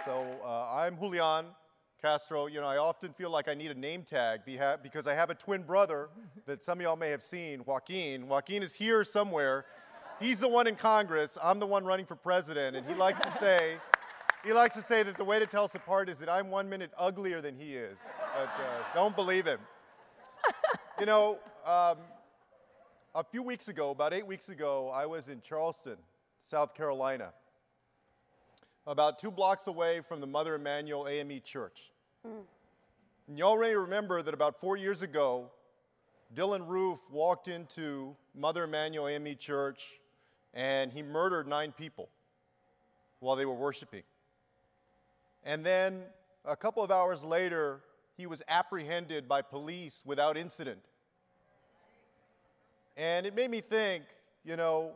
I'm Julián Castro. You know, I often feel like I need a name tag because I have a twin brother that some of y'all may have seen, Joaquin. Joaquin is here somewhere. He's the one in Congress. I'm the one running for president, and he likes to say that the way to tell us apart is that I'm 1 minute uglier than he is. But don't believe him. You know, a few weeks ago, about 8 weeks ago, I was in Charleston, South Carolina, about 2 blocks away from the Mother Emanuel AME Church. And you already remember that about 4 years ago, Dylan Roof walked into Mother Emanuel AME Church and he murdered 9 people while they were worshiping. And then a couple of hours later, he was apprehended by police without incident. And it made me think, you know,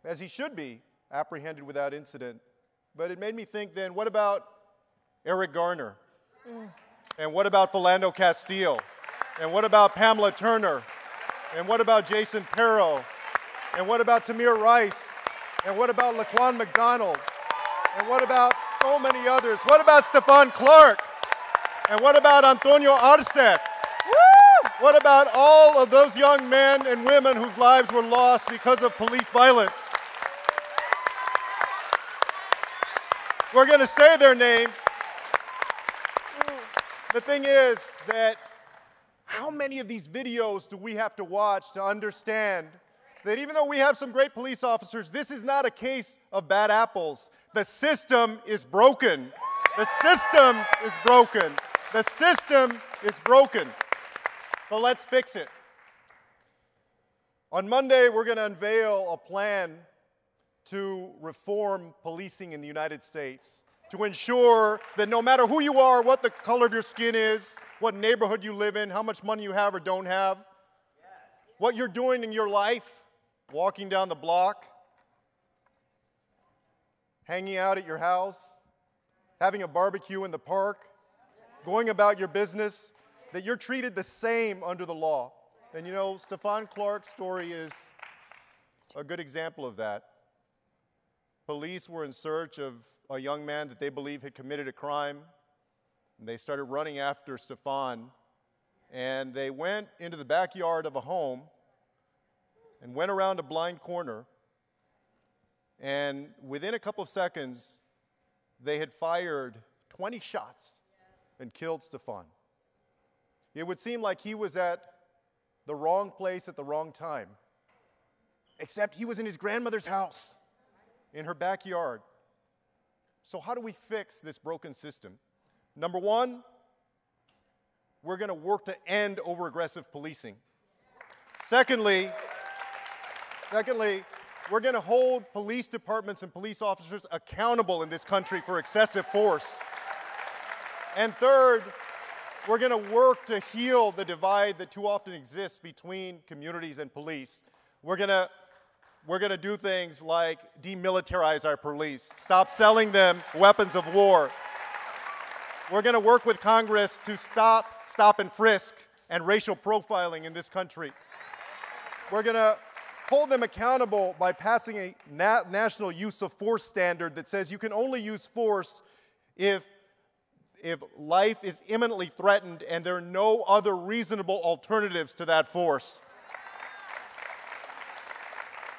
as he should be apprehended without incident, but it made me think then, what about Eric Garner? And what about Philando Castile? And what about Pamela Turner? And what about Jason Perro? And what about Tamir Rice? And what about Laquan McDonald? And what about so many others? What about Stephon Clark? And what about Antonio Arce? What about all of those young men and women whose lives were lost because of police violence? We're going to say their names. The thing is that how many of these videos do we have to watch to understand that even though we have some great police officers, this is not a case of bad apples. The system is broken. The system is broken. The system is broken. So let's fix it. On Monday, we're going to unveil a plan to reform policing in the United States, to ensure that no matter who you are, what the color of your skin is, what neighborhood you live in, how much money you have or don't have, what you're doing in your life, walking down the block, hanging out at your house, having a barbecue in the park, going about your business, that you're treated the same under the law. And you know, Stephon Clark's story is a good example of that. Police were in search of a young man that they believe had committed a crime, and they started running after Stephon, and they went into the backyard of a home and went around a blind corner, and within a couple of seconds, they had fired 20 shots and killed Stephon. It would seem like he was at the wrong place at the wrong time, except he was in his grandmother's house, in her backyard. So how do we fix this broken system? Number one, we're going to work to end over-aggressive policing. Secondly, we're going to hold police departments and police officers accountable in this country for excessive force. And third, we're going to work to heal the divide that too often exists between communities and police. We're going to do things like demilitarize our police, stop selling them weapons of war. We're going to work with Congress to stop and frisk and racial profiling in this country. We're going to hold them accountable by passing a national use of force standard that says you can only use force if life is imminently threatened and there are no other reasonable alternatives to that force.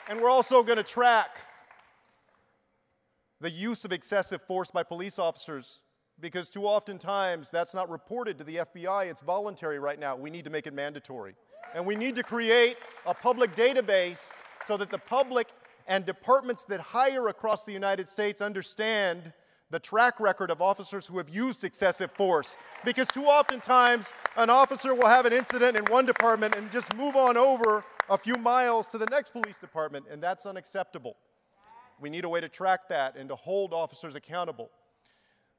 And we're also going to track the use of excessive force by police officers, because too often times that's not reported to the FBI. It's voluntary right now. We need to make it mandatory. And we need to create a public database so that the public and departments that hire across the United States understand the track record of officers who have used excessive force. Because too often times an officer will have an incident in one department and just move on over a few miles to the next police department, and that's unacceptable. We need a way to track that and to hold officers accountable.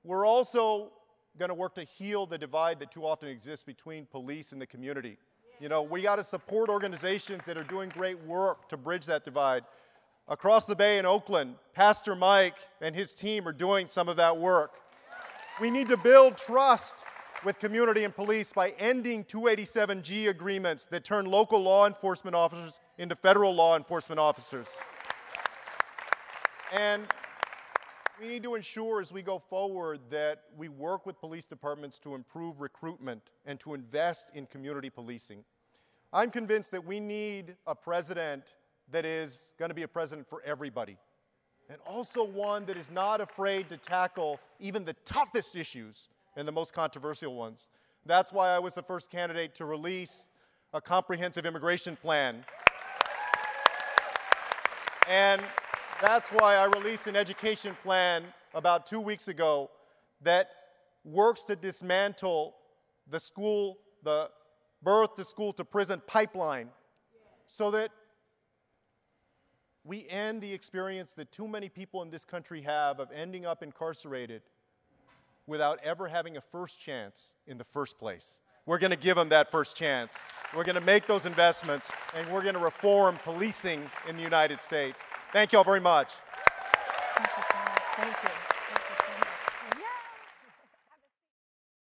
We're also going to work to heal the divide that too often exists between police and the community. You know, we got to support organizations that are doing great work to bridge that divide. Across the bay in Oakland, Pastor Mike and his team are doing some of that work. We need to build trust with community and police by ending 287G agreements that turn local law enforcement officers into federal law enforcement officers. And We need to ensure as we go forward that we work with police departments to improve recruitment and to invest in community policing. I'm convinced that we need a president that is going to be a president for everybody, and also one that is not afraid to tackle even the toughest issues and the most controversial ones. That's why I was the first candidate to release a comprehensive immigration plan. And that's why I released an education plan about 2 weeks ago that works to dismantle the birth to school to prison pipeline so that we end the experience that too many people in this country have of ending up incarcerated without ever having a first chance in the first place. We're going to give them that first chance. We're going to make those investments, and we're going to reform policing in the United States. Thank you all very much. Thank you so much. Thank you. Thank you so much.